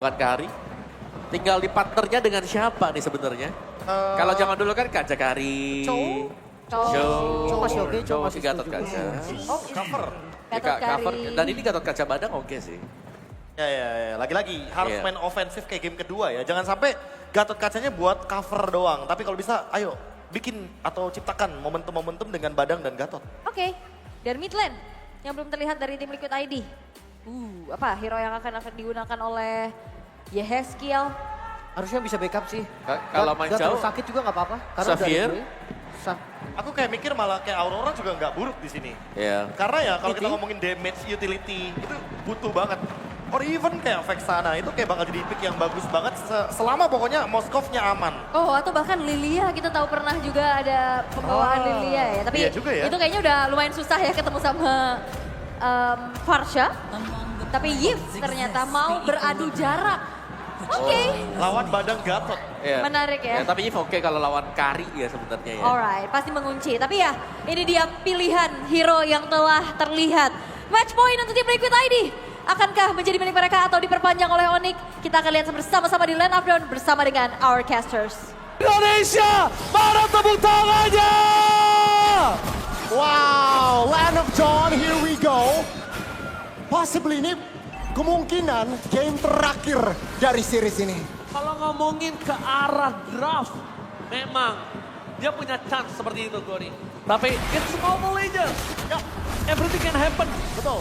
Bukan Kari. Tinggal di partnernya dengan siapa nih sebenarnya? Kalau zaman dulu kan Kaca Kari. Chow si Gatot Kaca. Oh, cover. Cover. Dan ini Gatot Kaca Badang oke sih. Ya. Lagi-lagi harus Iya. main ofensif kayak game kedua ya. Jangan sampai Gatot Kacanya buat cover doang. Tapi kalau bisa, ayo bikin atau ciptakan momentum-momentum dengan Badang dan Gatot. Oke, dari mid lane yang belum terlihat dari tim Liquid ID. Apa hero yang akan digunakan oleh Yehezkiel? Harusnya bisa backup sih. Kalau main Gak jauh, terlalu sakit juga nggak apa-apa. Xavier? Aku kayak mikir malah kayak Aurora juga nggak buruk di sini. Iya. Karena ya kalau kita Utility? ngomongin damage utility itu butuh banget. Or even kayak Vexana itu kayak bakal jadi pick yang bagus banget selama pokoknya Moskovnya aman. Oh, atau bahkan Lilia, kita tahu pernah juga ada pembawaan Lilia ya. Tapi iya juga ya. itu kayaknya udah lumayan susah ya ketemu sama Farsha. Tapi Yif ternyata mau beradu jarak. Oke, Lawan Badang Gatot. Iya. menarik ya. Tapi ini oke kalau lawan Kari ya sebenarnya ya. Alright, pasti mengunci. Tapi ya, ini dia pilihan hero yang telah terlihat. Match point untuk tim Liquid ID. Akankah menjadi milik mereka atau diperpanjang oleh Onyx? Kita akan lihat bersama-sama di Land of Dawn bersama dengan our casters. Indonesia, mana tepuk tangannya? Wow, Land of Dawn, here we go. Possibly ini kemungkinan game terakhir dari series ini. Kalau ngomongin ke arah draft, memang dia punya chance seperti itu, Gori. Tapi it's Mobile Legends. Everything can happen. Betul.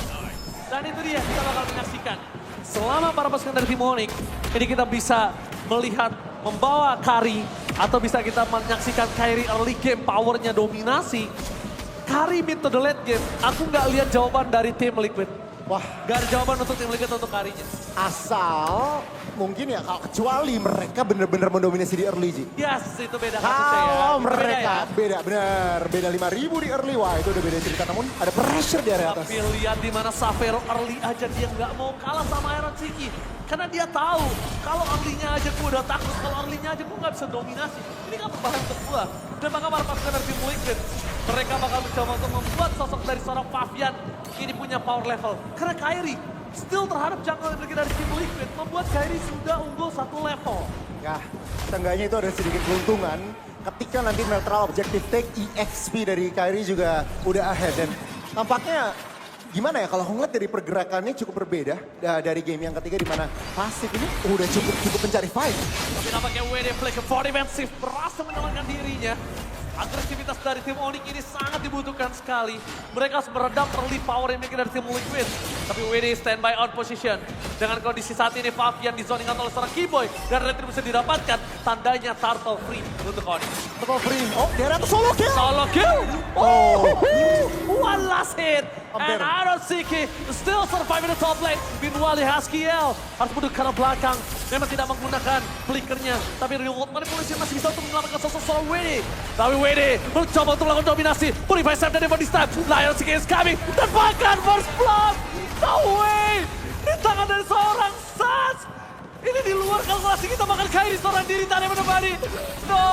Dan itu dia, kita bakal menyaksikan. Selama para pasukan dari tim Onyx, ini kita bisa melihat membawa Kari, atau bisa kita menyaksikan Kairi early game, powernya dominasi. Kari mid to the late game, aku nggak lihat jawaban dari tim Liquid. Wah, Gak ada jawaban untuk tim Liquid untuk Karinya. asal mungkin ya kalau kecuali mereka benar-benar mendominasi di early G. Yes, itu beda kasusnya ya. Kalau Itu mereka beda ya. beda 5.000 di early, wah itu udah beda cerita. Namun ada pressure di area atas. Tapi lihat di mana Xavier early aja dia nggak mau kalah sama Iron Siki. Karena dia tahu kalau early-nya aja gue udah takut, kalau early-nya aja gue nggak bisa dominasi. Ini kan berbahaya untuk gue. Dan maka para pasukan dari tim Liquid, mereka bakal mencoba untuk membuat sosok dari seorang Fabian ini punya power level. Karena Kairi still terhadap jungle dari tim Liquid membuat Kairi sudah unggul satu level. Ya, seenggaknya itu ada sedikit keuntungan. Ketika nanti neutral objective take, EXP dari Kyrie juga udah ahead. Dan tampaknya gimana ya kalau ngeliat dari pergerakannya cukup berbeda dari game yang ketiga di mana pasif ini udah cukup mencari fight. Tapi nampaknya WD play ke 4 defensive berhasil menyelamatkan dirinya. Agresivitas dari tim Onyx ini sangat dibutuhkan sekali. Mereka harus meredam early power yang dimiliki dari tim Liquid. Tapi WD standby out position. Dengan kondisi saat ini Fabian dizoningan oleh seorang Keyboy. Dan retri bisa didapatkan. Tandanya turtle free untuk Onyx. Betul free. Oh, daerah tuh solo kill. Solo kill. Oh. One last hit. Hampir. And Iron Siki still survive in the top lane. Meanwhile Yehezkiel harus mundur ke arah belakang. Memang tidak menggunakan flickernya. Tapi remote manipulation masih bisa untuk menyelamatkan sosok seorang WD. Tapi WD mencoba untuk melakukan dominasi. Purify Sam dari body stab. Iron Siki is coming. Dan bahkan first blood. No way. Di tangan dari seorang Sans. Ini di luar kalkulasi kita makan Kairi seorang diri tadi menemani. No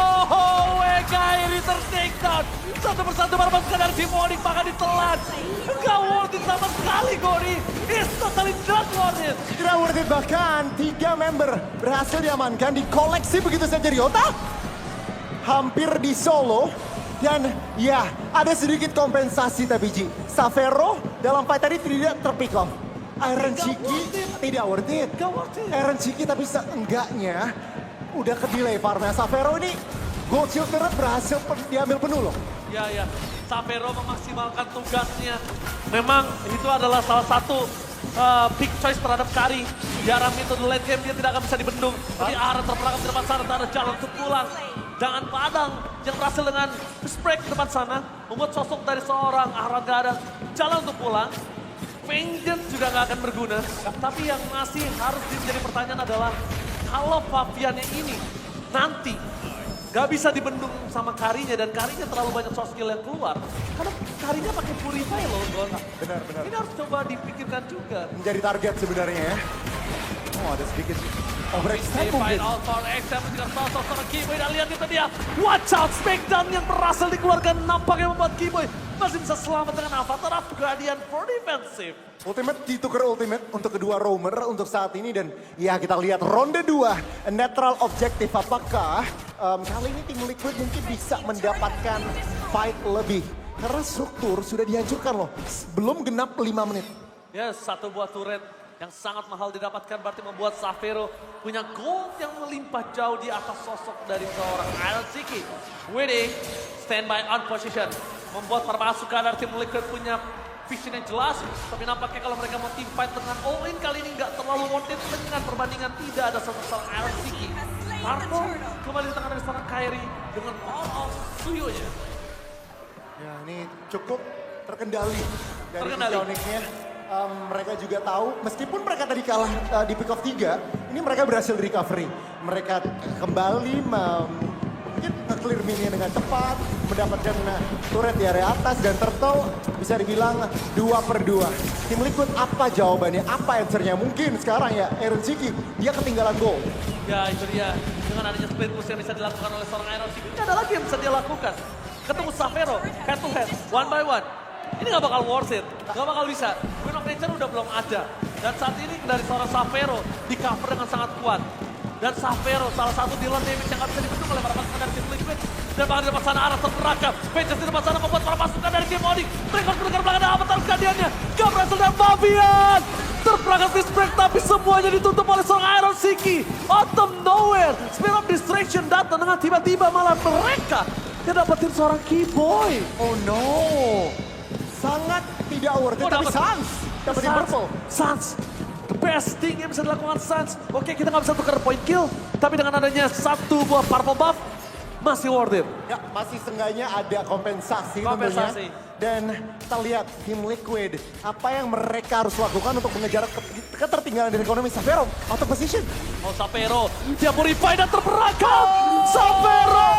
way, Kairi ter-take down. Satu persatu para pasukan dari tim Onyx bahkan ditelan. Gak worth it sama sekali, Gori. It's totally not worth it. Tidak worth it, bahkan 3 member berhasil diamankan, dikoleksi begitu saja Ryota. Hampir di solo. Dan ya, ada sedikit kompensasi tapi Ji. Savero dalam fight tadi tidak terpick off. Iron Chiki tidak worth it. Gak worth it. Iron Chiki tapi seenggaknya udah ke delay farmnya. Savero ini gold shield turret berhasil diambil penuh loh. Ya. Savero memaksimalkan tugasnya. Memang itu adalah salah satu big choice terhadap Kari. Jarang itu di late game dia tidak akan bisa dibendung. Tapi Aaron terperangkap di depan sana, tak ada jalan untuk pulang. Jangan Padang yang berhasil dengan break di depan sana. Membuat sosok dari seorang Aaron gak ada jalan untuk pulang. Vengeance juga gak akan berguna. Tapi yang masih harus menjadi pertanyaan adalah kalau Fabiannya ini nanti gak bisa dibendung sama Karinya dan Karinya terlalu banyak soft skill yang keluar. Karena Karinya pakai Purify loh, Gon. Benar. Ini harus coba dipikirkan juga. Menjadi target sebenarnya ya. Oh, ada sedikit overextend Fight mungkin. out for XM dengan sosok Keyboy dan lihat itu dia. Watch out, Smackdown yang berhasil dikeluarkan nampaknya membuat Keyboy masih bisa selamat dengan avatar of Guardian for defensive. Ultimate ditukar ultimate untuk kedua roamer untuk saat ini dan ya kita lihat ronde 2 netral objektif apakah kali ini tim Liquid mungkin bisa mendapatkan fight lebih karena struktur sudah dihancurkan loh belum genap 5 menit. Yes, satu buah turret yang sangat mahal didapatkan berarti membuat Xavero punya gold yang melimpah jauh di atas sosok dari seorang Iron Siki. Widi standby on position membuat para pasukan dari tim Liquid punya vision yang jelas, tapi nampaknya kalau mereka mau team fight dengan all-in kali ini nggak terlalu worth it dengan perbandingan tidak ada sosok Iron Siki. Marco kembali di tangan dari seorang Kairi dengan all of Suyo-nya. Ya ini cukup terkendali dari Terkendali. sisi Onyx-nya. Mereka juga tahu meskipun mereka tadi kalah di pick off 3, ini mereka berhasil recovery. Mereka kembali mungkin nge-clear minion dengan cepat, mendapatkan turret di area atas dan Turtle bisa dibilang 2/2. Tim Liquid apa jawabannya? Apa answernya? Mungkin sekarang ya Iron Siki dia ketinggalan goal. Ya itu dia, dengan adanya split push yang bisa dilakukan oleh seorang Iron Siki, tidak ada lagi yang bisa dia lakukan. Ketemu Xavero, head to head, one by one. Ini gak bakal worth it, gak bakal bisa. Queen of Nature udah belum ada. Dan saat ini dari seorang Xavero di cover dengan sangat kuat. Dan Xavero salah satu dealer damage yang gak bisa dibendung oleh para pasukan dari tim Liquid. Dan bahkan di depan sana arah terperangkap. Vengeance di depan sana membuat para pasukan dari tim Onyx. Mereka harus mendengar belakang dan avatar Guardiannya. Gak berhasil dan Fabian. Terperangkap di sprint tapi semuanya ditutup oleh seorang Iron Siki. Out of nowhere. Spear of Distraction datang dengan tiba-tiba malah mereka yang dapetin seorang Keyboy. Oh no. Sangat tidak worth it, tapi Sans dapetin purple. Sans. The best thing yang bisa dilakukan Sans. Oke, kita nggak bisa tukar point kill. Tapi dengan adanya satu buah purple buff, masih worth it. Ya, masih seenggaknya ada kompensasi, Kompensasi. tentunya. Dan kita lihat tim Liquid, apa yang mereka harus lakukan untuk mengejar ketertinggalan dari ekonomi. Xavero, out of position. Oh, Xavero, dia purify dan terperangkap. Xavero!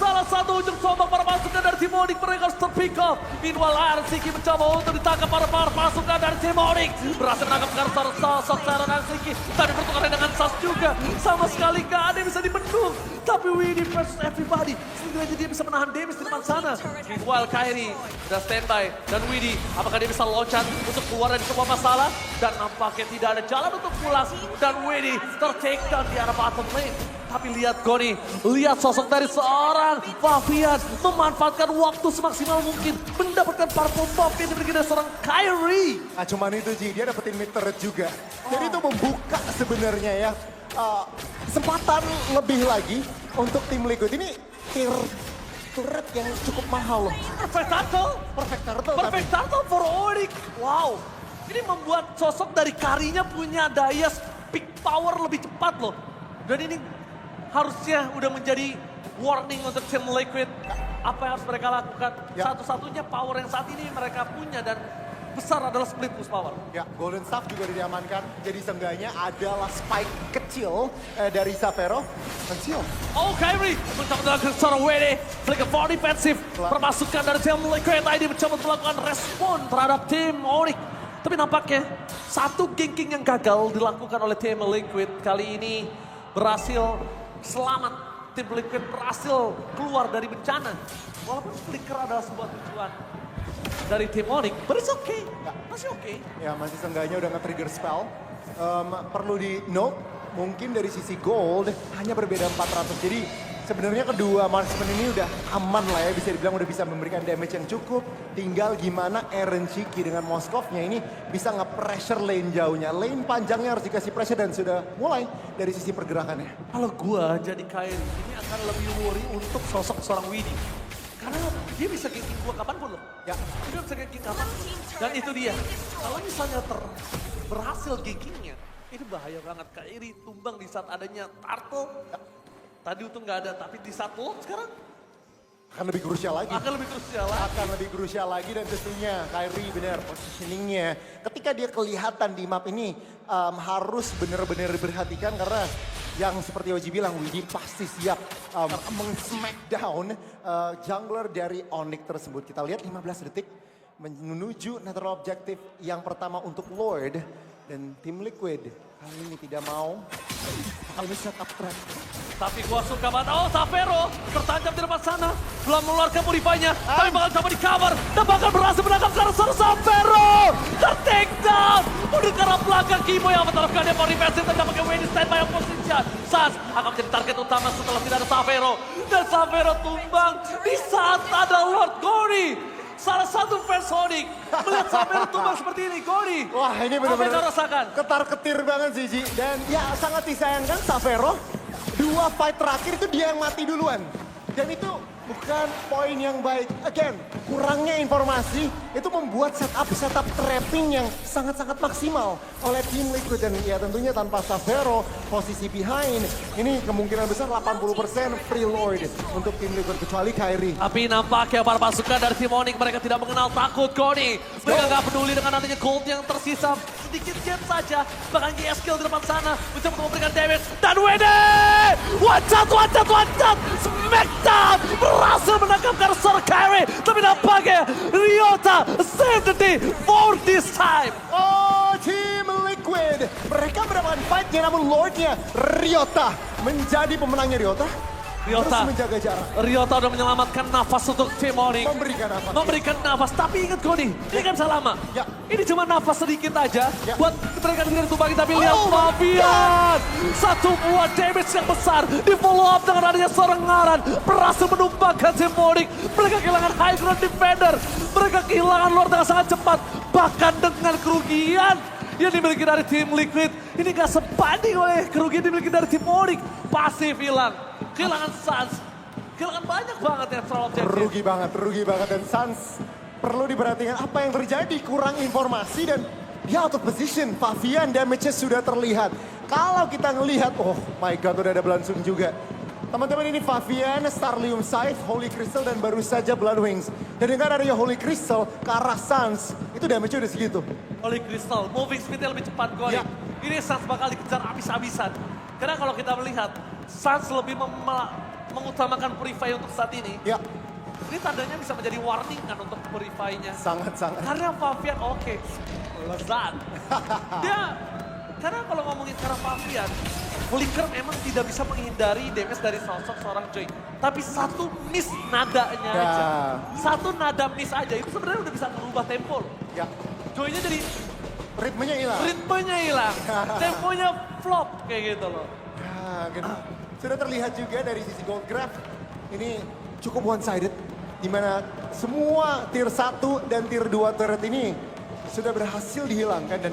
Salah satu ujung tombak para pasukan dari tim Onyx, mereka harus terpick off. Meanwhile, Iron Siki mencoba untuk ditangkap para pasukan dari tim Onyx. Berhasil menangkap sosok Iron Siki, tapi pertukaran dengan Sas juga. Sama sekali gak ada yang bisa dibendung. Tapi Widi versus everybody, setidaknya dia bisa menahan damage di depan sana. Meanwhile, Kairi udah standby. Dan Widi, apakah dia bisa loncat untuk keluar dari sebuah masalah? Dan nampaknya tidak ada jalan untuk pulang. Dan Widi ter-take down di arah bottom lane. Tapi lihat Goni, lihat sosok dari seorang Fabian memanfaatkan waktu semaksimal mungkin. Mendapatkan purple buff yang diberikan dari seorang Kairi. Nah cuman itu Ji, dia dapetin mid turret juga. Jadi itu membuka sebenarnya ya kesempatan lebih lagi untuk tim Liquid. Ini tier turret yang cukup mahal loh. Perfect turtle. Perfect turtle. Perfect turtle for Onyx. Wow. Ini membuat sosok dari Karinya punya daya peak power lebih cepat loh. Dan ini harusnya udah menjadi warning untuk tim Liquid. Apa yang harus mereka lakukan? Ya. Satu-satunya power yang saat ini mereka punya dan besar adalah split push power. Ya, Golden Staff juga diamankan. Jadi seenggaknya adalah spike kecil dari Xavero. Kecil. Oh, Kairi mencoba melakukan seorang WD. Flicker for defensive. Permasukan dari tim Liquid ID mencoba melakukan respon terhadap tim Onyx. Tapi nampaknya satu ganking yang gagal dilakukan oleh tim Liquid kali ini berhasil selamat. Tim Liquid berhasil keluar dari bencana. Walaupun Flicker adalah sebuah tujuan dari tim Onyx, but it's okay. Masih oke. Ya, masih seenggaknya udah nge-trigger spell. Perlu di note, mungkin dari sisi gold hanya berbeda 400. Jadi sebenarnya kedua marksman ini udah aman lah ya, bisa dibilang udah bisa memberikan damage yang cukup. Tinggal gimana Iron Siki dengan Moskovnya ini bisa nge-pressure lane jauhnya. Lane panjangnya harus dikasih pressure dan sudah mulai dari sisi pergerakannya. Kalau gua jadi Kairi, ini akan lebih worry untuk sosok seorang Widi. Karena dia bisa ganking gua kapanpun loh. Ya. Dia bisa ganking kapanpun. Dan itu dia. Kalau misalnya berhasil gankingnya, itu bahaya banget. Kairi tumbang di saat adanya Turtle. Tadi untung nggak ada, tapi di saat lo sekarang Akan lebih krusial lagi. akan lebih krusial lagi. Akan lebih krusial lagi dan tentunya Kyrie benar positioningnya. Ketika dia kelihatan di map ini harus benar-benar diperhatikan karena yang seperti Oji bilang, Widi pasti siap meng-smackdown jungler dari Onyx tersebut. Kita lihat 15 detik menuju netral objective yang pertama untuk Lord. Dan tim Liquid kali ini tidak mau. Kali ini setup trap. Tapi gua suka banget. Oh, Xavero tertancap di depan sana. Belum mengeluarkan Purify-nya. Tapi bakal coba di cover. Dan bakal berhasil menangkap Karsar Xavero. Ter-take down. Udah ke arah belakang Kimo yang menerapkan dia Purify. Dan pakai Wendy standby yang position. Sans akan menjadi target utama setelah tidak ada Xavero. Dan Xavero tumbang di saat ada Lord Gori. Salah satu fans Sonic melihat Xavero tumbang seperti ini, Gori. Wah, ini Apa yang benar-benar kau rasakan? ketar-ketir banget sih, Ji. Dan ya sangat disayangkan Xavero, 2 fight terakhir itu dia yang mati duluan. Dan itu bukan poin yang baik. Again, kurangnya informasi itu membuat setup trapping yang sangat-sangat maksimal oleh tim Liquid. Dan ya tentunya tanpa Xavero, posisi behind, ini kemungkinan besar 80% free Lord untuk tim Liquid kecuali Kairi. Tapi nampaknya para pasukan dari tim Onyx mereka tidak mengenal takut, Goni. Mereka nggak peduli dengan adanya gold yang tersisa sedikit gap saja. Bahkan GSKill di depan sana mencoba untuk memberikan damage. Dan Wede! Watch out! Smackdown! Berhasil menangkap Karsar Kairi. Tapi nampaknya Ryota save the day for this time. Oh, tim Liquid. Mereka mendapatkan fight-nya namun Lordnya Ryota menjadi pemenangnya Ryota. Ryota. Terus menjaga jarak. Ryota udah menyelamatkan nafas untuk tim Onyx. Memberikan nafas. Tapi ingat Goni, ini kan bisa lama. Ya. Ini cuma nafas sedikit aja. Ya. Buat mereka tidak ditumbangin, tapi lihat Oh my Fabian. Satu buah damage yang besar. Di follow up dengan adanya seorang ngaran. Berhasil menumbangkan tim Onyx. Mereka kehilangan high ground defender. Mereka kehilangan Lord dengan sangat cepat. Bahkan dengan kerugian yang dimiliki dari tim Liquid. Ini gak sebanding oleh kerugian dimiliki dari tim Onyx. Pasif hilang. Kehilangan Sans. Kehilangan banyak banget ya soal objektif. Rugi banget. Dan Sans perlu diperhatikan apa yang terjadi. Kurang informasi dan dia out of position. Fabian damage-nya sudah terlihat. Kalau kita ngelihat, oh my god udah ada Belansung juga. Teman-teman ini Fabian, Starlium Scythe, Holy Crystal dan baru saja Blood Wings. Dan dengan adanya Holy Crystal ke arah Sans, itu damage-nya udah segitu. Holy Crystal, moving speed-nya lebih cepat Goni. Ya. Ini Sans bakal dikejar habis-habisan. Karena kalau kita melihat, Sans lebih mengutamakan Purify untuk saat ini. Ya, Ini tandanya bisa menjadi warning kan untuk Purify-nya. sangat-sangat. Karena Fabian oke, lezat. Karena kalau ngomongin karena Fabian, Flicker emang tidak bisa menghindari damage dari sosok seorang Joy. Tapi satu miss nadanya Ya. aja. Satu nada miss aja, itu sebenarnya udah bisa merubah tempo loh. Ya, Joy-nya jadi ritmenya hilang. ritmenya hilang, temponya flop kayak gitu loh. Ya, gitu. Sudah terlihat juga dari sisi Gold Graph, ini cukup one-sided. Di mana semua tier 1 dan tier 2 turret ini sudah berhasil dihilangkan. Dan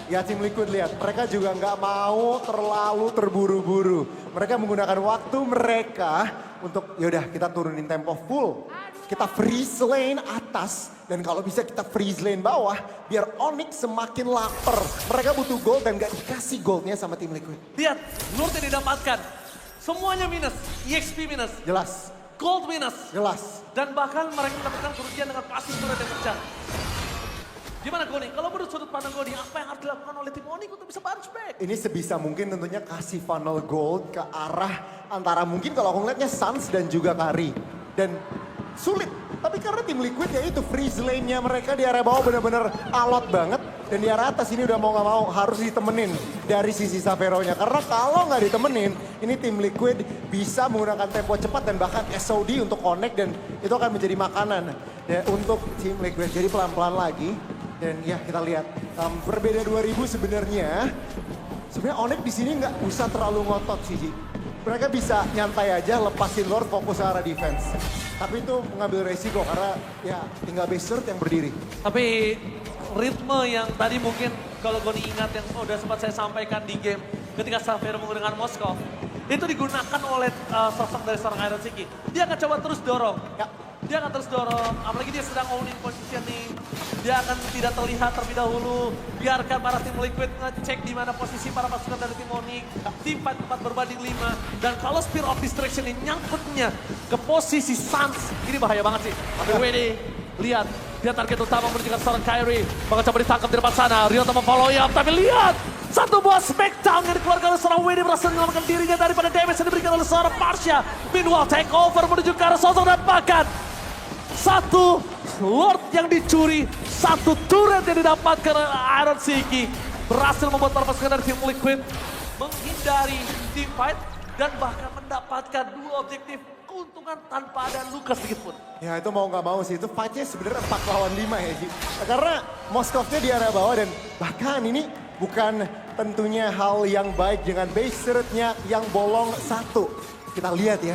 ya tim Liquid lihat, mereka juga nggak mau terlalu terburu-buru. Mereka menggunakan waktu mereka untuk yaudah kita turunin tempo full. Kita freeze lane atas dan kalau bisa kita freeze lane bawah biar Onyx semakin lapar. Mereka butuh gold dan gak dikasih goldnya sama tim Liquid. Lihat, Lord yang didapatkan, semuanya minus, EXP minus, Jelas, gold minus. jelas. Dan bahkan mereka mendapatkan kerugian dengan pasif turret yang pecah. Gimana Goni? Kalau menurut sudut pandang Goni, apa yang harus dilakukan oleh tim Onyx untuk bisa bounce back? Ini sebisa mungkin tentunya kasih funnel gold ke arah antara mungkin kalau aku ngeliatnya Sans dan juga Kari. Dan sulit, tapi karena tim Liquid ya itu freeze lane-nya mereka di area bawah benar-benar alot banget. Dan di area atas ini udah mau gak mau harus ditemenin dari sisi Xavero-nya. Karena kalau nggak ditemenin, ini tim Liquid bisa menggunakan tempo cepat dan bahkan SOD untuk connect. Dan itu akan menjadi makanan ya, untuk tim Liquid. Jadi pelan-pelan lagi. Dan ya kita lihat, berbeda 2000 sebenarnya Onyx di sini nggak usah terlalu ngotot sih, Ji. Mereka bisa nyantai aja, lepasin Lord, fokus ke arah defense. Tapi itu mengambil resiko karena ya tinggal Berserk yang berdiri. Tapi ritme yang tadi mungkin kalau Goni ingat yang udah sempat saya sampaikan di game ketika Xavero menggunakan Moskov, itu digunakan oleh sosok dari seorang Iron Siki. Dia akan coba terus dorong. Ya. Dia akan terus dorong, apalagi dia sedang owning positioning. Dia akan tidak terlihat terlebih dahulu. Biarkan para tim Liquid ngecek di mana posisi para pasukan dari tim Onyx. Tim fight 4 berbanding 5. Dan kalau Spear of Distraction ini nyangkutnya ke posisi Sans, ini bahaya banget sih. Tapi WD, lihat. Dia target utama menuju ke seorang Kairi. Bakal coba ditangkap di depan sana. Ryota memfollow up, tapi lihat. Satu buah smackdown yang dikeluarkan oleh seorang WD berhasil menyelamatkan dirinya daripada damage yang diberikan oleh seorang Marsha. Meanwhile, take over menuju ke arah sosok dan bahkan satu Lord yang dicuri, satu turret yang didapatkan oleh Iron Siki. berhasil membuat para pasukan dari tim Liquid menghindari team fight dan bahkan mendapatkan 2 objektif keuntungan tanpa ada luka sedikit pun. Ya itu mau nggak mau sih, itu fightnya sebenarnya 4 lawan 5 ya Ji. Karena Moskovnya di area bawah dan bahkan ini bukan tentunya hal yang baik dengan base turretnya yang bolong 1. Kita lihat ya,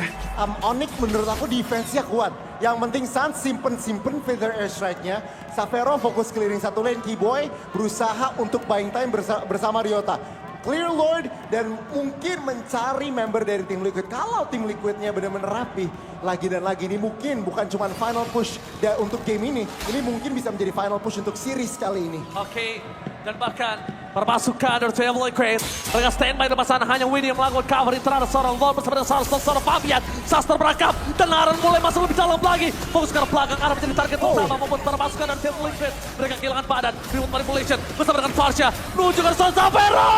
Onyx menurut aku defense-nya kuat. Yang penting Suns simpen feather airstrike-nya. Savero fokus clearing satu lane, Keyboy berusaha untuk buying time bersama Ryota. Clear Lord dan mungkin mencari member dari tim Liquid. Kalau tim Liquidnya benar-benar rapi lagi dan lagi, ini mungkin bukan cuma final push untuk game ini mungkin bisa menjadi final push untuk series kali ini. Oke, dan bahkan perpasukan dari tim Liquid mereka standby di depan sana, hanya Winnie yang melakukan cover terhadap seorang Lord bersama dengan seorang Fabian. Saster berangkap dan Aaron mulai masuk lebih dalam lagi. Fokus ke arah belakang, Aaron menjadi target utama membuat perpasukan dari tim Liquid. Mereka kehilangan badan, remote manipulation bersama dengan Farsha menuju ke seorang Savero.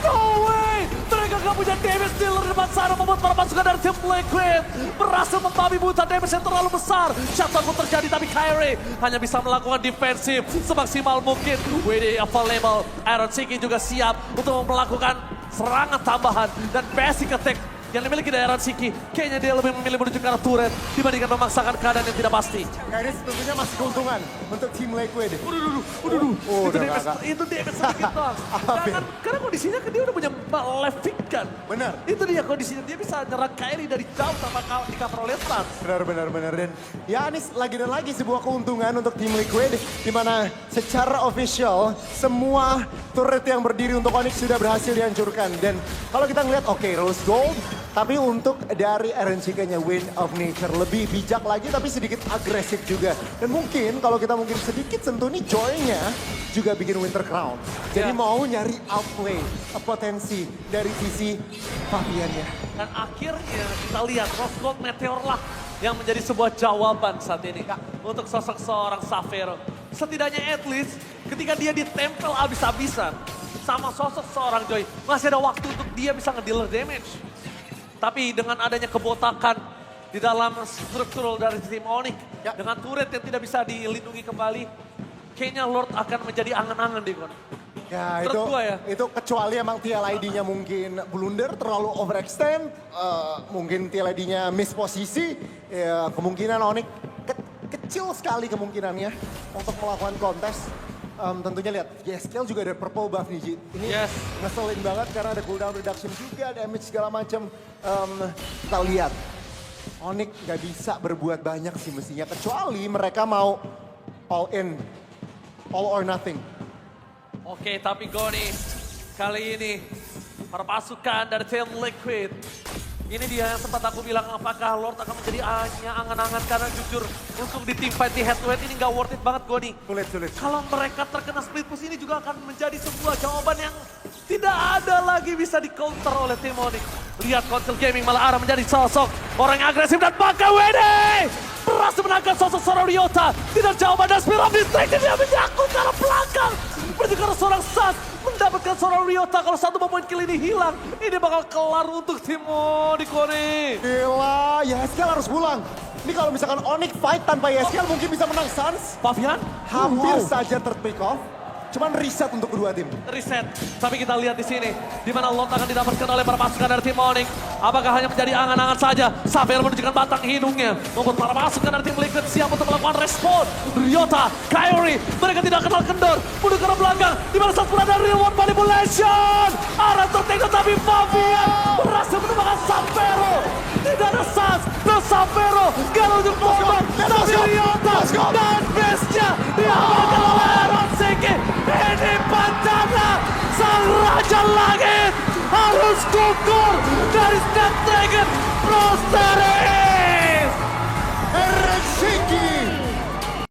No way! Mereka gak punya damage dealer di depan sana membuat para pasukan dari tim Liquid berhasil membabi buta damage yang terlalu besar. Shutdown pun terjadi tapi Kyrie hanya bisa melakukan defensif semaksimal mungkin. WD available, Aaron Siki juga siap untuk melakukan serangan tambahan dan basic attack yang dimiliki dari Aaron Siki. Kayaknya dia lebih memilih menuju ke arah turret dibandingkan memaksakan keadaan yang tidak pasti. Nah ini tentunya masih keuntungan untuk tim Liquid. Itu damage sedikit doang. Karena kondisinya kan dia udah punya left pick kan. Benar. Itu dia kondisinya, dia bisa nyerang Kyrie dari jauh tanpa di cover oleh Suns. Benar. Dan ya ini lagi dan lagi sebuah keuntungan untuk tim Liquid. Di mana secara official semua turret yang berdiri untuk Onyx sudah berhasil dihancurkan. Dan kalau kita ngeliat oke, Rose Gold. Tapi untuk dari RNCK-nya Wind of Nature lebih bijak lagi tapi sedikit agresif juga. Dan mungkin kalau kita sedikit sentuh nih Joy-nya juga bikin Winter Crown. Jadi mau nyari outplay potensi dari sisi Fabian-nya. Dan akhirnya kita lihat Rose Gold Meteor lah yang menjadi sebuah jawaban saat ini untuk sosok seorang Savero. Setidaknya at least ketika dia ditempel abis-abisan sama sosok seorang Joy, masih ada waktu untuk dia bisa ngedealer damage. Tapi dengan adanya kebotakan di dalam struktural dari tim Onyx, dengan turret yang tidak bisa dilindungi kembali, kayaknya Lord akan menjadi angan-angan di Gon. Ya Menurut itu kecuali emang TLID-nya mungkin blunder, terlalu overextend, mungkin TLID-nya miss posisi, ya kemungkinan Onyx kecil sekali kemungkinannya untuk melakukan kontes. Tentunya lihat, Yeskel juga ada purple buff nih Ji. Ini ngeselin banget karena ada cooldown reduction juga, damage segala macam. Kita lihat, Onyx gak bisa berbuat banyak sih mestinya. Kecuali mereka mau all in, all or nothing. Oke, tapi Goni, kali ini perpasukan dari tim Liquid. Ini dia yang sempat aku bilang apakah Lord akan menjadi angan-angan karena jujur untuk di team fight di head to head ini gak worth it banget Goni. Sulit. Kalau mereka terkena split push ini juga akan menjadi sebuah jawaban yang tidak ada lagi bisa di counter oleh tim Onyx. Lihat Council Gaming malah arah menjadi sosok orang yang agresif dan pakai WD. Berhasil menangkap sosok seorang Ryota. Tidak jauh pada Spear of Destruction dia menyangkut ke arah belakang. Berarti karena seorang Suns mendapatkan seorang Ryota. Kalau satu momen kill ini hilang, ini bakal kelar untuk tim Onyx. Gila, Yeskel harus pulang. Ini kalau misalkan Onyx fight tanpa Yeskel mungkin bisa menang Suns. Fabian? Hampir saja terpick off. Cuman reset untuk kedua tim. Reset. Tapi kita lihat di sini, di mana Lot akan didapatkan oleh para pasukan dari tim Onyx. Apakah hanya menjadi angan-angan saja? Savero menunjukkan batang hidungnya. Membuat para pasukan dari tim Liquid siap untuk melakukan respon. Ryota, Kyrie, mereka tidak kenal kendor. Mundur ke arah belakang, di mana saat ada reward manipulation. Arah tertega tapi Fabian berhasil menemukan Savero. Tidak ada Suns, dan Savero gak untuk korban. Tapi Ryota dan base-nya diamankan oleh Aaron Siki. Ini pandangan sang Raja Langit harus gugur dari Snapdragon Proses.